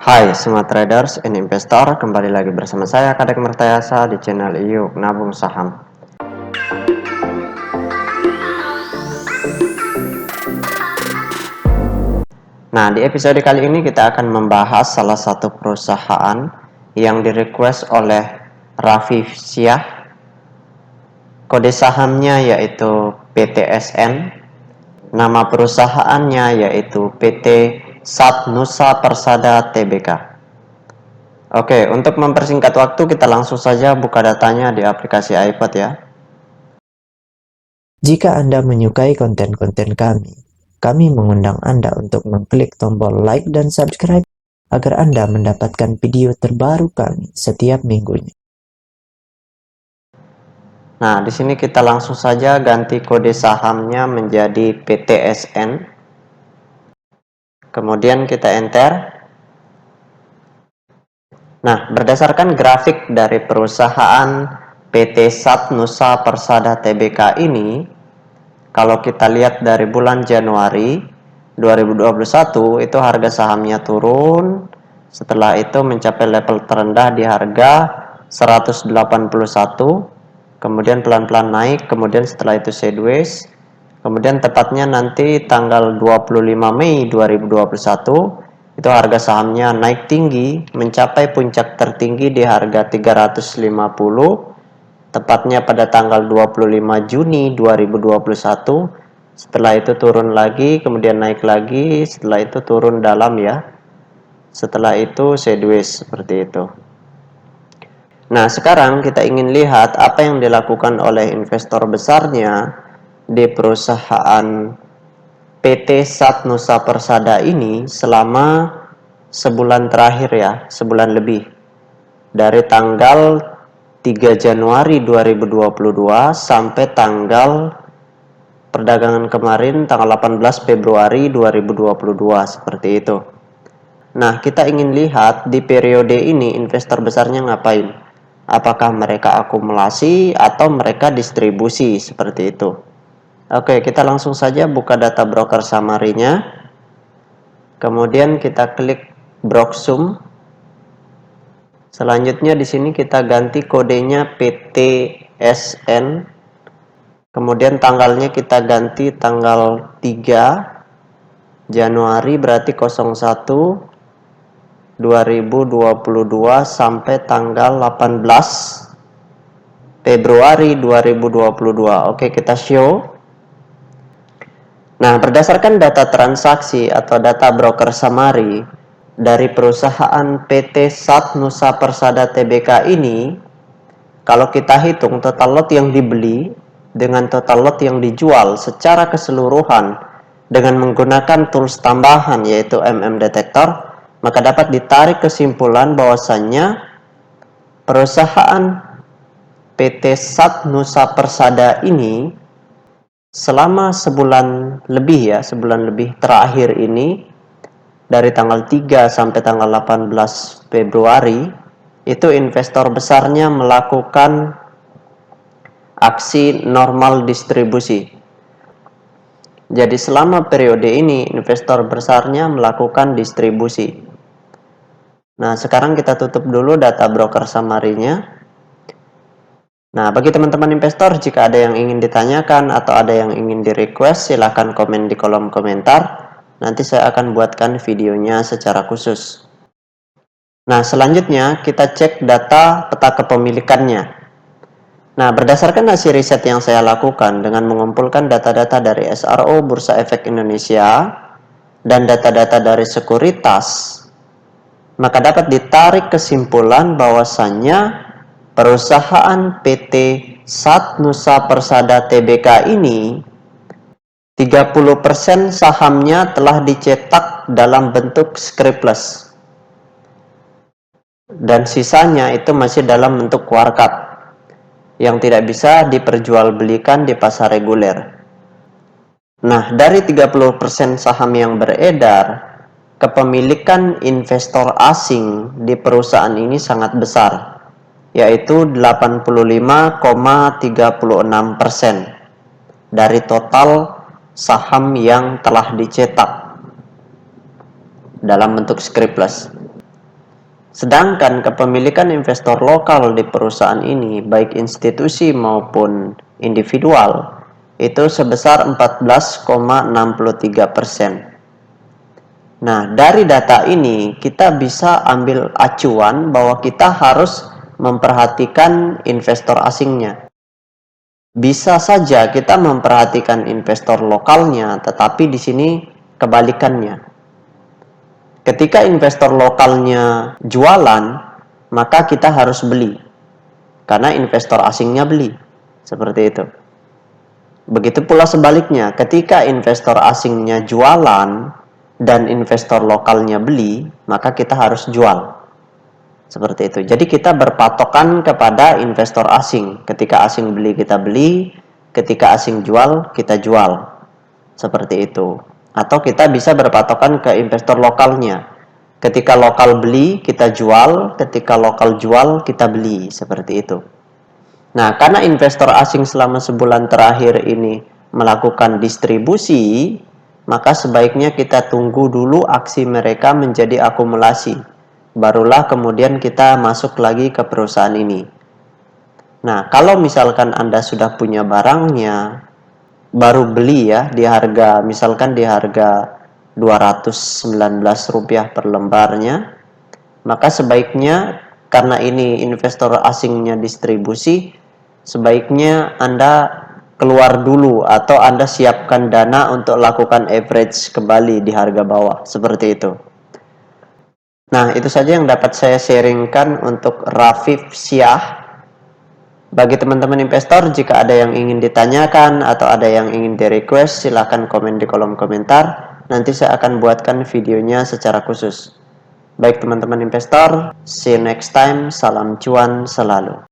Hai semua traders and investor, kembali lagi bersama saya Kadek Mertayasa di channel Yuk Nabung Saham. Nah, di episode kali ini kita akan membahas salah satu perusahaan yang direquest oleh Raffi Syah. Kode sahamnya yaitu PTSN. Nama perusahaannya yaitu PT Sat Nusa Persada Tbk. Oke, untuk mempersingkat waktu kita langsung saja buka datanya di aplikasi iPad ya. Jika Anda menyukai konten-konten kami mengundang Anda untuk mengklik tombol like dan subscribe agar Anda mendapatkan video terbaru kami setiap minggunya. Nah, di sini kita langsung saja ganti kode sahamnya menjadi PTSN. Kemudian kita enter. Nah, berdasarkan grafik dari perusahaan PT Sat Nusa Persada Tbk ini, kalau kita lihat dari bulan Januari 2021 itu harga sahamnya turun, setelah itu mencapai level terendah di harga 181, kemudian pelan-pelan naik, kemudian setelah itu sideways, kemudian tepatnya nanti tanggal 25 Mei 2021 itu harga sahamnya naik tinggi mencapai puncak tertinggi di harga 350, tepatnya pada tanggal 25 Juni 2021. Setelah itu turun lagi, kemudian naik lagi, setelah itu turun dalam ya. Setelah itu sideways seperti itu. Nah, sekarang kita ingin lihat apa yang dilakukan oleh investor besarnya di perusahaan PT Sat Nusa Persada ini selama sebulan terakhir ya, sebulan lebih. Dari tanggal 3 Januari 2022 sampai tanggal perdagangan kemarin tanggal 18 Februari 2022 seperti itu. Nah, kita ingin lihat di periode ini investor besarnya ngapain? Apakah mereka akumulasi atau mereka distribusi seperti itu? Oke, kita langsung saja buka data broker summary-nya. Kemudian kita klik Broksum. Selanjutnya di sini kita ganti kodenya PTSN. Kemudian tanggalnya kita ganti tanggal 3 Januari berarti 01 2022 sampai tanggal 18 Februari 2022. Oke, kita show. Nah, berdasarkan data transaksi atau data broker summary dari perusahaan PT Sat Nusa Persada Tbk ini, kalau kita hitung total lot yang dibeli dengan total lot yang dijual secara keseluruhan dengan menggunakan tools tambahan yaitu Detektor, maka dapat ditarik kesimpulan bahwasannya perusahaan PT Sat Nusa Persada ini selama sebulan lebih terakhir ini, dari tanggal 3 sampai tanggal 18 Februari, itu investor besarnya melakukan aksi normal distribusi. Jadi selama periode ini investor besarnya melakukan distribusi. Nah, sekarang kita tutup dulu data broker summary-nya. Nah, bagi teman-teman investor, jika ada yang ingin ditanyakan atau ada yang ingin di-request, silahkan komen di kolom komentar. Nanti saya akan buatkan videonya secara khusus. Nah, selanjutnya kita cek data peta kepemilikannya. Nah, berdasarkan hasil riset yang saya lakukan dengan mengumpulkan data-data dari SRO Bursa Efek Indonesia dan data-data dari sekuritas, maka dapat ditarik kesimpulan bahwasannya perusahaan PT Sat Nusa Persada Tbk ini 30% sahamnya telah dicetak dalam bentuk scriptless dan sisanya itu masih dalam bentuk warkat yang tidak bisa diperjualbelikan di pasar reguler. Nah, dari 30% saham yang beredar, kepemilikan investor asing di perusahaan ini sangat besar, yaitu 85,36% dari total saham yang telah dicetak dalam bentuk scriptless. Sedangkan kepemilikan investor lokal di perusahaan ini, baik institusi maupun individual, itu sebesar 14,63%. Nah, dari data ini kita bisa ambil acuan bahwa kita harus memperhatikan investor asingnya. Bisa saja kita memperhatikan investor lokalnya, tetapi di sini kebalikannya. Ketika investor lokalnya jualan, maka kita harus beli. Karena investor asingnya beli. Seperti itu. Begitu pula sebaliknya, ketika investor asingnya jualan dan investor lokalnya beli, maka kita harus jual. Seperti itu. Jadi kita berpatokan kepada investor asing. Ketika asing beli, kita beli. Ketika asing jual, kita jual. Seperti itu. Atau kita bisa berpatokan ke investor lokalnya. Ketika lokal beli, kita jual. Ketika lokal jual, kita beli. Seperti itu. Nah, karena investor asing selama sebulan terakhir ini melakukan distribusi, maka sebaiknya kita tunggu dulu aksi mereka menjadi akumulasi. Barulah kemudian kita masuk lagi ke perusahaan ini. Nah, kalau misalkan Anda sudah punya barangnya, baru beli ya, misalkan di harga Rp219 per lembarnya, maka sebaiknya karena ini investor asingnya distribusi, sebaiknya Anda keluar dulu atau Anda siapkan dana untuk lakukan average kembali di harga bawah, seperti itu. Nah, itu saja yang dapat saya sharingkan untuk Rafif Syah. Bagi teman-teman investor, jika ada yang ingin ditanyakan atau ada yang ingin di-request, silahkan komen di kolom komentar. Nanti saya akan buatkan videonya secara khusus. Baik teman-teman investor, see you next time, salam cuan selalu.